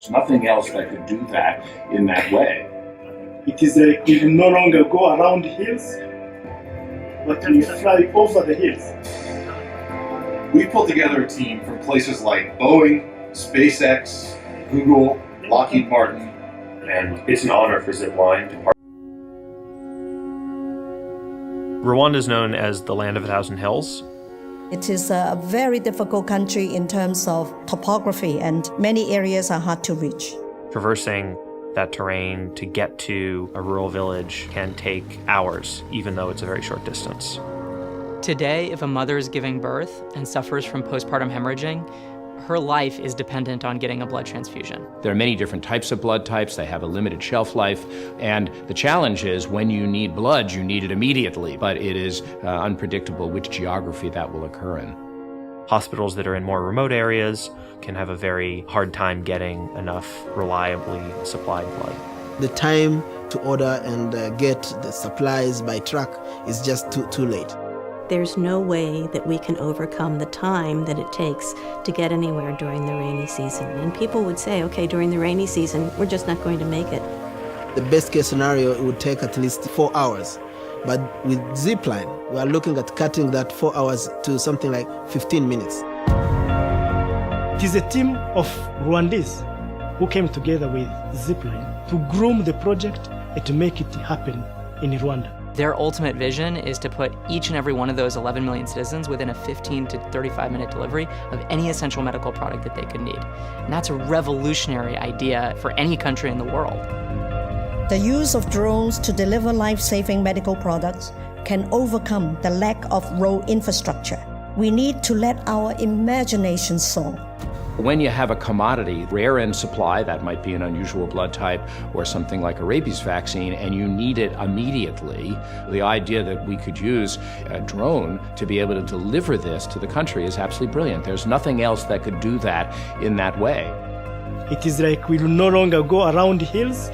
There's nothing else that could do that in that way. It is like we will no longer go around hills, but we fly over the hills. We pulled together a team from places like Boeing, SpaceX, Google, Lockheed Martin. And it's an honor for Zipline to partner. Rwanda is known as the land of 1,000 hills. It is a very difficult country in terms of topography, and many areas are hard to reach. Traversing that terrain to get to a rural village can take hours, even though it's a very short distance. Today, if a mother is giving birth and suffers from postpartum hemorrhaging, her life is dependent on getting a blood transfusion. There are many different types of blood types. They have a limited shelf life. And the challenge is when you need blood, you need it immediately. But it is unpredictable which geography that will occur in. Hospitals that are in more remote areas can have a very hard time getting enough reliably supplied blood. The time to order and get the supplies by truck is just too late. There's no way that we can overcome the time that it takes to get anywhere during the rainy season. And people would say, okay, during the rainy season, we're just not going to make it. The best case scenario, it would take at least 4 hours. But with Zipline, we are looking at cutting that 4 hours to something like 15 minutes. It is a team of Rwandese who came together with Zipline to groom the project and to make it happen in Rwanda. Their ultimate vision is to put each and every one of those 11 million citizens within a 15 to 35-minute delivery of any essential medical product that they could need. And that's a revolutionary idea for any country in the world. The use of drones to deliver life-saving medical products can overcome the lack of road infrastructure. We need to let our imagination soar. When you have a commodity, rare in supply, that might be an unusual blood type or something like a rabies vaccine, and you need it immediately, the idea that we could use a drone to be able to deliver this to the country is absolutely brilliant. There's nothing else that could do that in that way. It is like we will no longer go around hills,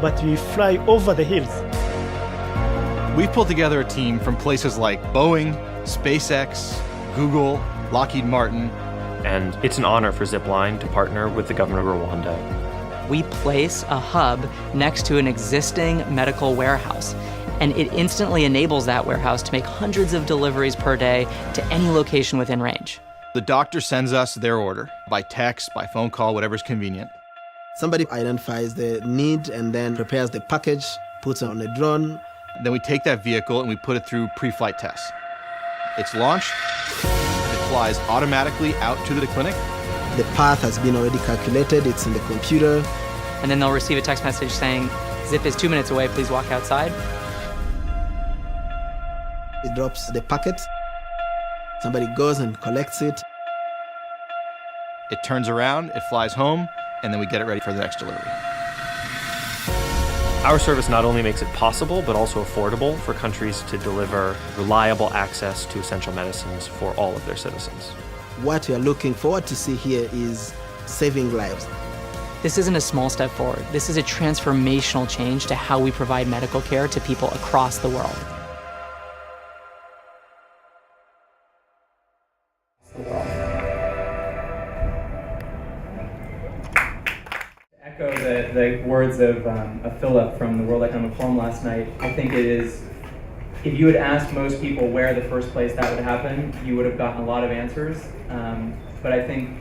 but we fly over the hills. We've pulled together a team from places like Boeing, SpaceX, Google, Lockheed Martin. And it's an honor for Zipline to partner with the government of Rwanda. We place a hub next to an existing medical warehouse, and it instantly enables that warehouse to make hundreds of deliveries per day to any location within range. The doctor sends us their order by text, by phone call, whatever's convenient. Somebody identifies the need and then prepares the package, puts it on a drone. Then we take that vehicle and we put it through pre-flight tests. It's launched. Flies automatically out to the clinic. The path has been already calculated, it's in the computer. And then they'll receive a text message saying, Zip is 2 minutes away, please walk outside. It drops the packet, somebody goes and collects it. It turns around, it flies home, and then we get it ready for the next delivery. Our service not only makes it possible, but also affordable for countries to deliver reliable access to essential medicines for all of their citizens. What we are looking forward to see here is saving lives. This isn't a small step forward. This is a transformational change to how we provide medical care to people across the world. Echo the words of Philip from the World Economic Forum last night. I think it is, if you had asked most people where the first place that would happen, you would have gotten a lot of answers. But I think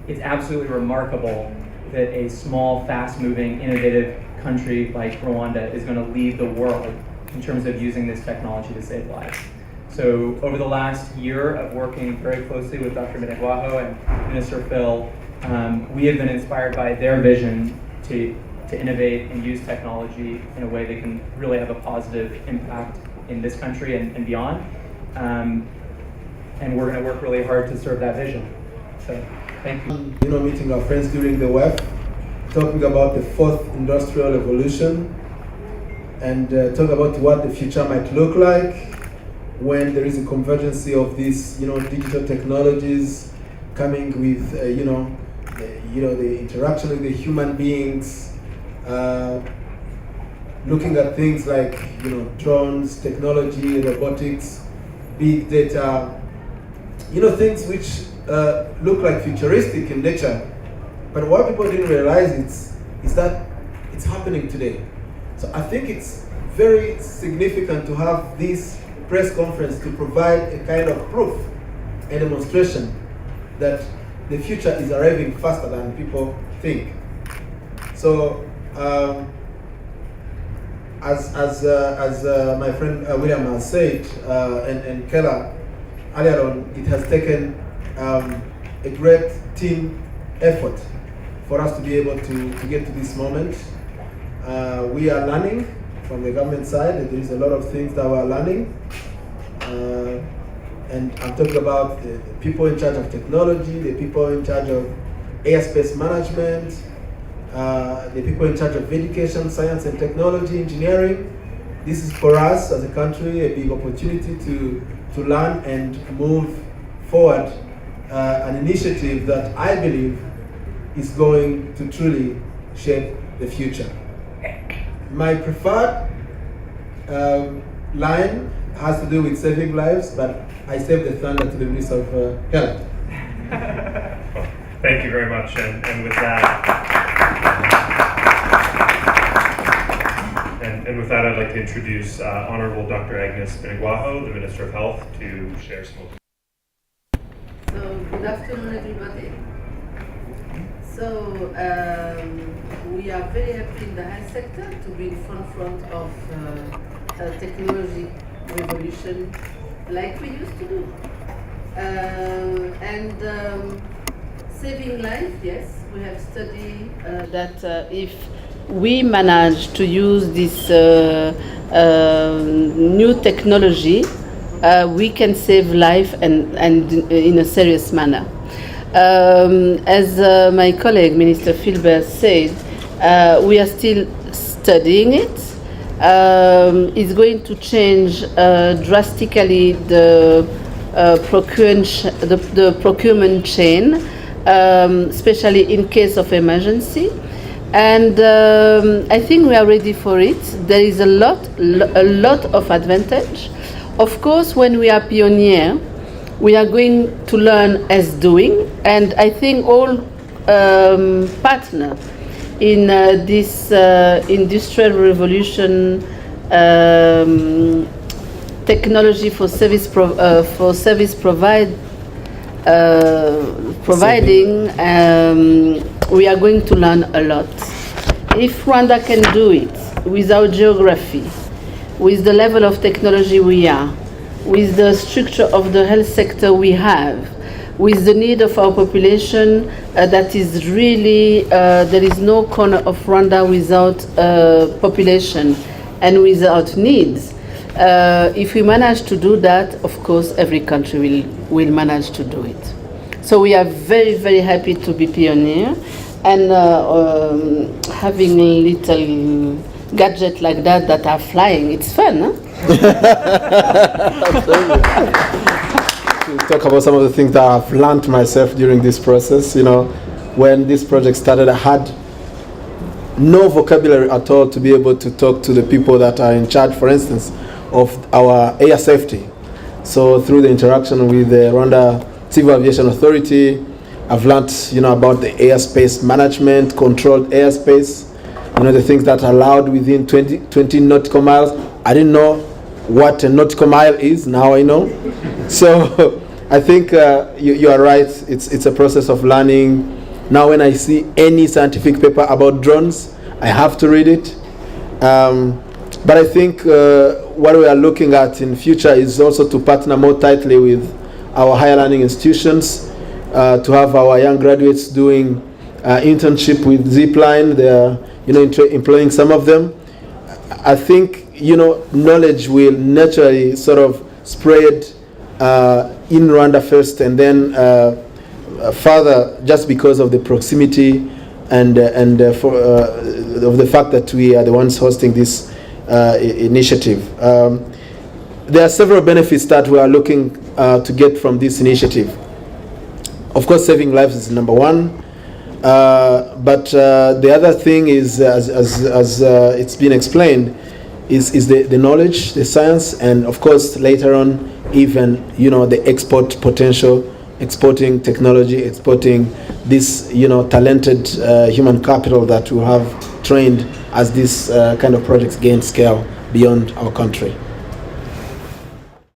it's absolutely remarkable that a small, fast-moving, innovative country like Rwanda is going to lead the world in terms of using this technology to save lives. So over the last year of working very closely with Dr. Minegwaho and Minister Phil, we have been inspired by their vision to innovate and use technology in a way that can really have a positive impact in this country and beyond. And we're going to work really hard to serve that vision. So, thank you. Meeting our friends during the WEF, talking about the fourth industrial revolution, and talk about what the future might look like when there is a convergence of these, digital technologies coming with, the interaction with the human beings, looking at things like, drones, technology, robotics, big data, things which look like futuristic in nature, But what people didn't realize is that it's happening today. So I think it's very significant to have this press conference to provide a kind of proof, a demonstration that the future is arriving faster than people think. So, as my friend William has said, and Keller earlier on, it has taken a great team effort for us to be able to get to this moment. We are learning from the government side. There is a lot of things that we are learning. And I'm talking about the people in charge of technology, the people in charge of airspace management, the people in charge of education, science and technology, engineering. This is for us as a country a big opportunity to learn and move forward an initiative that I believe is going to truly shape the future. My preferred line has to do with saving lives, but I save the thunder to the Minister of Health. Thank you very much, and with that, and with that, I'd like to introduce Honorable Dr. Agnes Beniguajo, the Minister of Health, to share some. So, good afternoon, everybody. So, we are very happy in the health sector to be in front of technology revolution like we used to do. Saving life, yes, we have studied that if we manage to use this new technology, we can save life and in a serious manner. As my colleague, Minister Philbert, said, we are still studying it. It's going to change drastically the procurement chain, especially in case of emergency. And I think we are ready for it. There is a lot of advantage. Of course, when we are pioneer, we are going to learn as doing, and I think all partners in this industrial revolution technology for service providing, we are going to learn a lot. If Rwanda can do it with our geography, with the level of technology we are, with the structure of the health sector we have, with the need of our population that is really, there is no corner of Rwanda without population and without needs. If we manage to do that, of course, every country will manage to do it. So we are very, very happy to be pioneer, and having little gadgets like that are flying, it's fun, huh? To talk about some of the things that I've learned myself during this process. You know, when this project started, I had no vocabulary at all to be able to talk to the people that are in charge, for instance, of our air safety. So through the interaction with the Rwanda Civil Aviation Authority, I've learned, about the airspace management, controlled airspace, the things that are allowed within 20 nautical miles. I didn't know what a nautical mile is. Now I know. So I think you are right. It's a process of learning. Now when I see any scientific paper about drones, I have to read it. But I think what we are looking at in future is also to partner more tightly with our higher learning institutions, to have our young graduates doing internship with Zipline. They are employing some of them. I think knowledge will naturally sort of spread in Rwanda first, and then further, just because of the proximity and of the fact that we are the ones hosting this initiative. There are several benefits that we are looking to get from this initiative. Of course, saving lives is number one. But the other thing is, as it's been explained, is the knowledge, the science, and of course later on even the export potential exporting technology, exporting this, talented human capital that we have trained as these kind of projects gain scale beyond our country.